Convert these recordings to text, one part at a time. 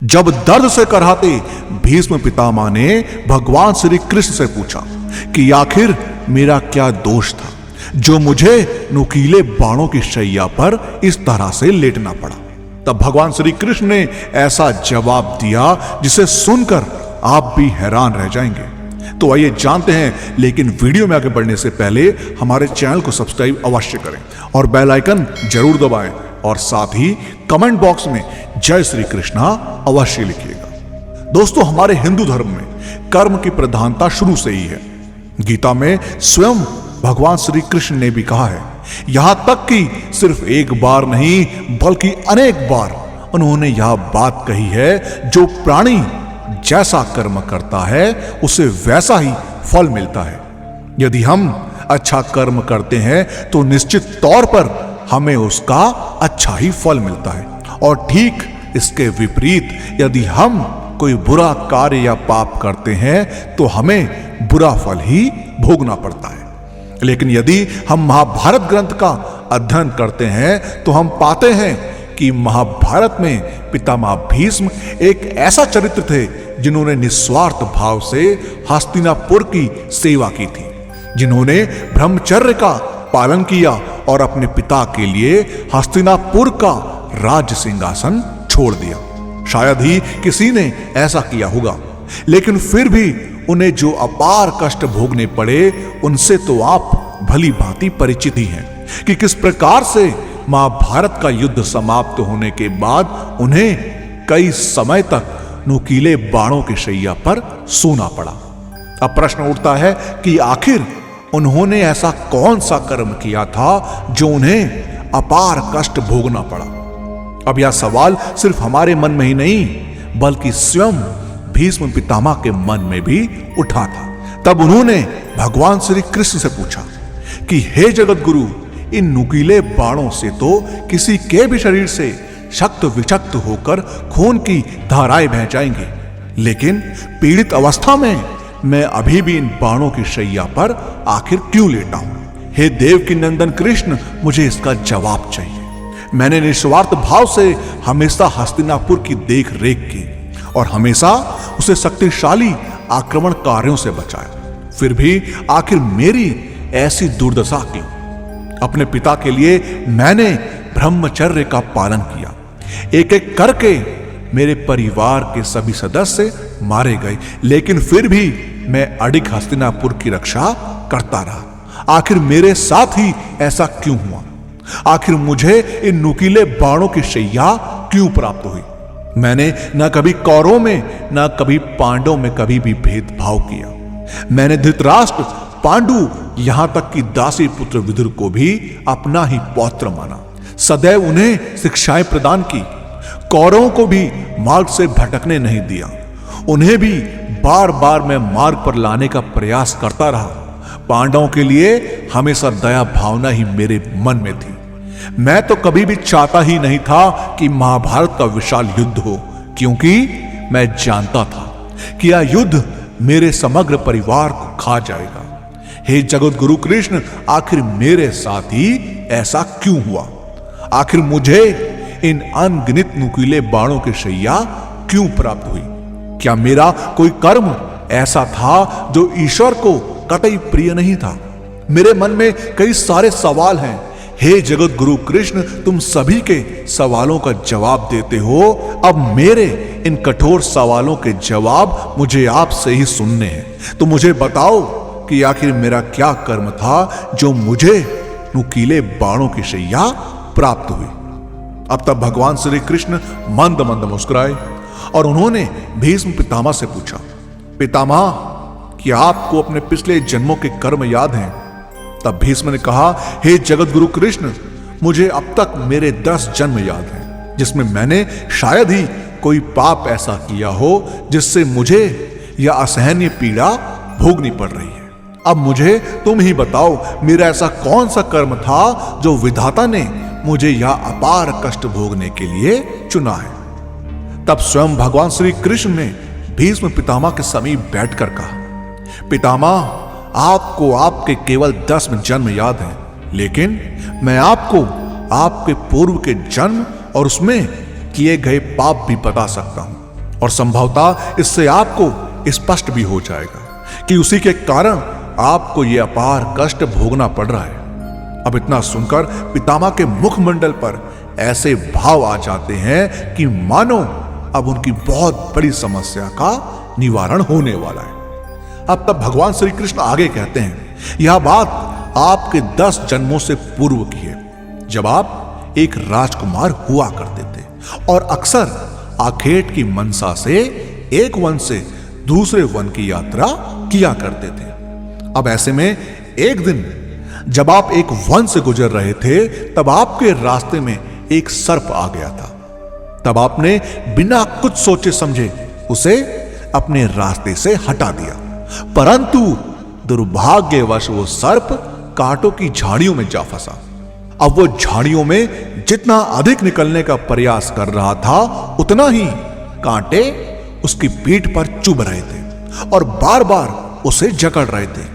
जब दर्द से कराहते भीष्म पितामह ने भगवान श्री कृष्ण से पूछा कि आखिर मेरा क्या दोष था जो मुझे नुकीले बाणों की शैया पर इस तरह से लेटना पड़ा। तब भगवान श्री कृष्ण ने ऐसा जवाब दिया जिसे सुनकर आप भी हैरान रह जाएंगे। तो आइए जानते हैं, लेकिन वीडियो में आगे बढ़ने से पहले हमारे चैनल को सब्सक्राइब अवश्य करें और बेल आइकन जरूर दबाएं और साथ ही कमेंट बॉक्स में जय श्री कृष्णा अवश्य लिखिएगा। दोस्तों, हमारे हिंदू धर्म में कर्म की प्रधानता शुरू से ही है। गीता में स्वयं भगवान श्री कृष्ण ने भी कहा है, यहां तक कि सिर्फ एक बार नहीं बल्कि अनेक बार उन्होंने यह बात कही है, जो प्राणी जैसा कर्म करता है उसे वैसा ही फल मिलता है। यदि हम अच्छा कर्म करते हैं तो निश्चित तौर पर हमें उसका अच्छा ही फल मिलता है, और ठीक इसके विपरीत यदि हम कोई बुरा कार्य या पाप करते हैं तो हमें बुरा फल ही भोगना पड़ता है। लेकिन यदि हम महाभारत ग्रंथ का अध्ययन करते हैं तो हम पाते हैं कि महाभारत में पितामह भीष्म एक ऐसा चरित्र थे जिन्होंने निस्वार्थ भाव से हस्तिनापुर की सेवा की थी, जिन्होंने ब्रह्मचर्य का पालन किया और अपने पिता के लिए हस्तिनापुर का राज सिंहासन छोड़ दिया। शायद ही किसी ने ऐसा किया होगा, लेकिन फिर भी उन्हें जो अपार कष्ट भोगने पड़े उनसे तो आप भली भांति परिचित ही हैं कि किस प्रकार से महाभारत का युद्ध समाप्त होने के बाद उन्हें कई समय तक नुकीले बाणों की शैया पर सोना पड़ा। अब प्रश्न उठता है कि आखिर उन्होंने ऐसा कौन सा कर्म किया था जो उन्हें अपार कष्ट भोगना पड़ा। अब यह सवाल सिर्फ हमारे मन में ही नहीं बल्कि स्वयं भीष्म पितामह के मन में भी उठा था। तब उन्होंने भगवान श्री कृष्ण से पूछा कि हे जगत गुरु, इन नुकीले बाणों से तो किसी के भी शरीर से शक्त विचक्त होकर खून की धाराएं बह जाएंगी, लेकिन पीड़ित अवस्था में मैं अभी भी इन बाणों की शैया पर आखिर क्यों लेटा हूं? हे देव की नंदन कृष्ण, मुझे इसका जवाब चाहिए। मैंने निस्वार्थ भाव से हमेशा हस्तिनापुर की देख रेख की और हमेशा उसे शक्तिशाली आक्रमणकारियों से बचाया, फिर भी आखिर मेरी ऐसी दुर्दशा क्यों? अपने पिता के लिए मैंने ब्रह्मचर्य का पालन किया, एक एक करके मेरे परिवार के सभी सदस्य मारे गए, लेकिन फिर भी मैं अडिग हस्तिनापुर की रक्षा करता रहा। आखिर मेरे साथ ही ऐसा क्यों हुआ? आखिर मुझे इन नुकीले बाणों की शैया क्यों प्राप्त हुई? मैंने न कभी कौरवों में न कभी पांडवों में कभी भी भेदभाव किया। मैंने धृतराष्ट्र, पांडु, यहां तक कि दासी पुत्र विदुर को भी अपना ही पौत्र माना, सदैव उन्हें शिक्षाएं प्रदान की, कौरवों को भी मार्ग से भटकने नहीं दिया, उन्हें भी बार बार मैं मार्ग पर लाने का प्रयास करता रहा। पांडवों के लिए हमेशा दया भावना ही मेरे मन में थी। मैं तो कभी भी चाहता ही नहीं था कि महाभारत का विशाल युद्ध हो, क्योंकि मैं जानता था कि यह युद्ध मेरे समग्र परिवार को खा जाएगा। हे जगत गुरु कृष्ण, आखिर मेरे साथ ही ऐसा क्यों हुआ? आखिर मुझे इन अनगिनत नुकीले बाणों की शैया क्यों प्राप्त हुई? क्या मेरा कोई कर्म ऐसा था जो ईश्वर को कतई प्रिय नहीं था? मेरे मन में कई सारे सवाल हैं। हे जगत गुरु कृष्ण, तुम सभी के सवालों का जवाब देते हो। अब मेरे इन कठोर सवालों के जवाब मुझे आपसे ही सुनने हैं। तो मुझे बताओ कि आखिर मेरा क्या कर्म था जो मुझे नुकीले बाणों की शैया प्राप्त हुई? अब तब भगवान श्री कृष्ण मंद मंद मुस्कुराए और उन्होंने भीष्म पितामह से पूछा, पितामह, क्या आपको अपने पिछले जन्मों के कर्म याद हैं? तब भीष्म ने कहा, हे जगत गुरु कृष्ण, मुझे अब तक मेरे 10 जन्म याद हैं, जिसमें मैंने शायद ही कोई पाप ऐसा किया हो जिससे मुझे यह असहनीय पीड़ा भोगनी पड़ रही है। अब मुझे तुम ही बताओ, मेरा ऐसा कौन सा कर्म था जो विधाता ने मुझे यह अपार कष्ट भोगने के लिए चुना है? तब स्वयं भगवान श्री कृष्ण ने भीष्म पितामह के समीप बैठकर कहा, पितामह, आपको आपके केवल 10 जन्म याद हैं, लेकिन मैं आपको आपके पूर्व के जन्म और उसमें किए गए पाप भी बता सकता हूं। और संभवतः इससे आपको स्पष्ट भी हो जाएगा कि उसी के कारण आपको यह अपार कष्ट भोगना पड़ रहा है। अब इतना सुनकर पितामह के मुखमंडल पर ऐसे भाव आ जाते हैं कि मानो अब उनकी बहुत बड़ी समस्या का निवारण होने वाला है। अब तब भगवान श्री कृष्ण आगे कहते हैं, यह बात आपके 10 जन्मों से पूर्व की है, जब आप एक राजकुमार हुआ करते थे और अक्सर आखेट की मनसा से एक वन से दूसरे वन की यात्रा किया करते थे। अब ऐसे में एक दिन जब आप एक वन से गुजर रहे थे, तब आपके रास्ते में एक सर्प आ गया था। तब आपने बिना कुछ सोचे समझे उसे अपने रास्ते से हटा दिया, परंतु दुर्भाग्यवश वो सर्प कांटों की झाड़ियों में जा फंसा। अब वो झाड़ियों में जितना अधिक निकलने का प्रयास कर रहा था, उतना ही कांटे उसकी पीठ पर चुभ रहे थे और बार बार उसे जकड़ रहे थे।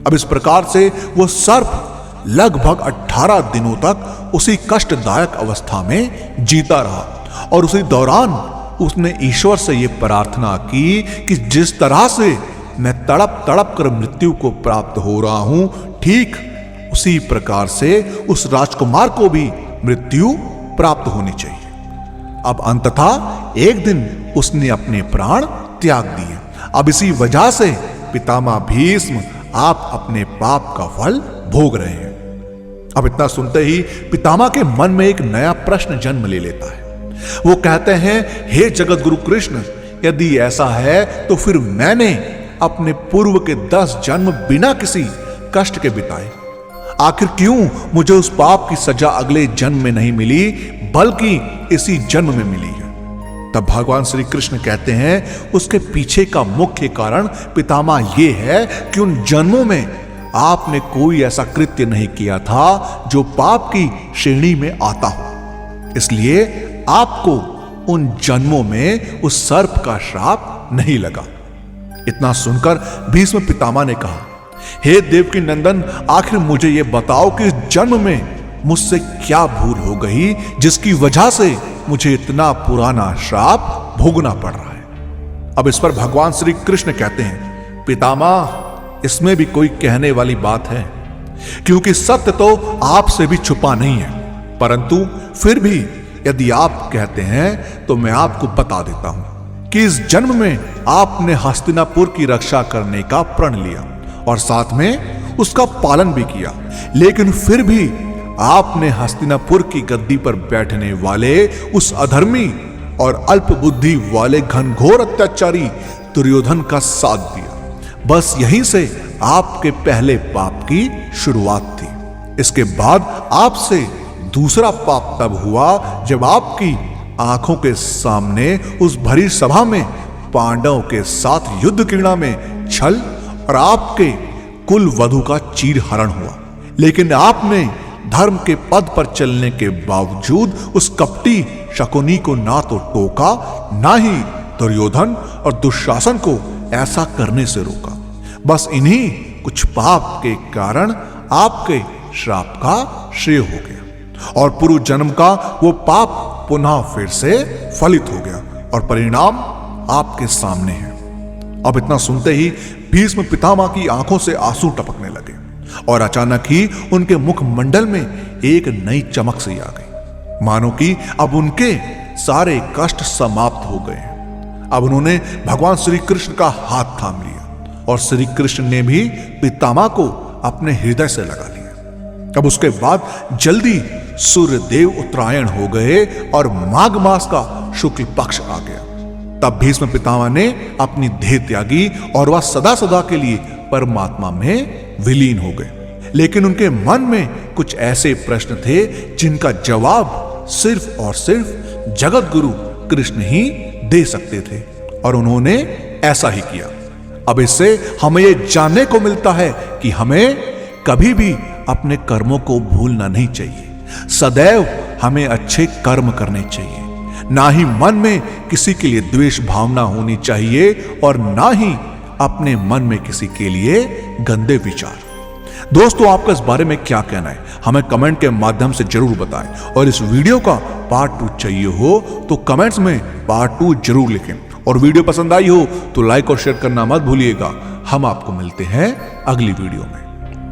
अब इस प्रकार से वो सर्प लगभग 18 दिनों तक उसी कष्टदायक अवस्था में जीता रहा और उसी दौरान उसने ईश्वर से यह प्रार्थना की कि जिस तरह से मैं तड़प तड़प कर मृत्यु को प्राप्त हो रहा हूं, ठीक उसी प्रकार से उस राजकुमार को भी मृत्यु प्राप्त होनी चाहिए। अब अंततः एक दिन उसने अपने प्राण त्याग दिए। अब इसी वजह से पितामह भीष्म आप अपने पाप का फल भोग रहे हैं। अब इतना सुनते ही पितामह के मन में एक नया प्रश्न जन्म ले लेता है। वो कहते हैं, हे जगत गुरु कृष्ण, यदि ऐसा है तो फिर मैंने अपने पूर्व के 10 जन्म बिना किसी कष्ट के बिताए। आखिर क्यों मुझे उस पाप की सजा अगले जन्म में नहीं मिली, बल्कि इसी जन्म में मिली है? तब भगवान श्री कृष्ण कहते हैं, उसके पीछे का मुख्य कारण पितामह ये है कि उन जन्मों में आपने कोई ऐसा कृत्य नहीं किया था जो पाप की श्रेणी में आता हो, इसलिए आपको उन जन्मों में उस सर्प का श्राप नहीं लगा। इतना सुनकर भीष्म पितामह ने कहा, हे देवकी नंदन, आखिर मुझे यह बताओ कि इस जन्म में मुझसे क्या भूल हो गई जिसकी वजह से मुझे इतना पुराना श्राप भोगना पड़ रहा है। अब इस पर भगवान श्री कृष्ण कहते हैं, पितामह, इसमें भी कोई कहने वाली बात है, क्योंकि सत्य तो आपसे भी छुपा नहीं है, परंतु फिर भी यदि आप कहते हैं तो मैं आपको बता देता हूं कि इस जन्म में आपने हस्तिनापुर की रक्षा करने का प्रण लिया और साथ में उसका पालन भी किया, लेकिन फिर भी आपने हस्तिनापुर की गद्दी पर बैठने वाले उस अधर्मी और अल्प बुद्धि वाले घनघोर अत्याचारी दुर्योधन का साथ दिया। बस यहीं से आपके पहले पाप की शुरुआत थी। इसके बाद आपसे दूसरा पाप तब हुआ जब आपकी आंखों के सामने उस भरी सभा में पांडवों के साथ युद्ध क्रीड़ा में छल और आपके कुल वधु का चीरहरण हुआ, लेकिन आपने धर्म के पद पर चलने के बावजूद उस कपटी शकुनी को ना तो टोका, ना ही दुर्योधन और दुशासन को ऐसा करने से रोका। बस इन्हीं कुछ पाप के कारण आपके श्राप का श्रेय हो गया और पूर्व जन्म का वो पाप पुनः फिर से फलित हो गया और परिणाम आपके सामने है। अब इतना सुनते ही भीष्म पितामह की आंखों से आंसू टपकने लगे और अचानक ही उनके मुखमंडल में एक नई चमक सी आ गई, मानो कि अब उनके सारे कष्ट समाप्त हो गए हैं। अब उन्होंने भगवान श्री कृष्ण का हाथ थाम लिया और श्री कृष्ण ने भी पितामह को अपने हृदय से लगा लिया। अब उसके बाद जल्दी सूर्य देव उत्तरायण हो गए और माघ मास का शुक्ल पक्ष आ गया। तब भीष्म पितामह ने अपनी देह त्यागी और वह सदा सदा के लिए परमात्मा में विलीन हो गए। लेकिन उनके मन में कुछ ऐसे प्रश्न थे जिनका जवाब सिर्फ और सिर्फ जगत गुरु कृष्ण ही दे सकते थे और उन्होंने ऐसा ही किया। अब इससे हमें यह जानने को मिलता है कि हमें कभी भी अपने कर्मों को भूलना नहीं चाहिए। सदैव हमें अच्छे कर्म करने चाहिए, ना ही मन में किसी के लिए द्वेष भावना होनी चाहिए और ना ही अपने मन में किसी के लिए गंदे विचार। दोस्तों, आपका इस बारे में क्या कहना है, हमें कमेंट के माध्यम से जरूर बताएं और इस वीडियो का पार्ट 2 चाहिए हो तो कमेंट्स में पार्ट 2 जरूर लिखें और वीडियो पसंद आई हो तो लाइक और शेयर करना मत भूलिएगा। हम आपको मिलते हैं अगली वीडियो में।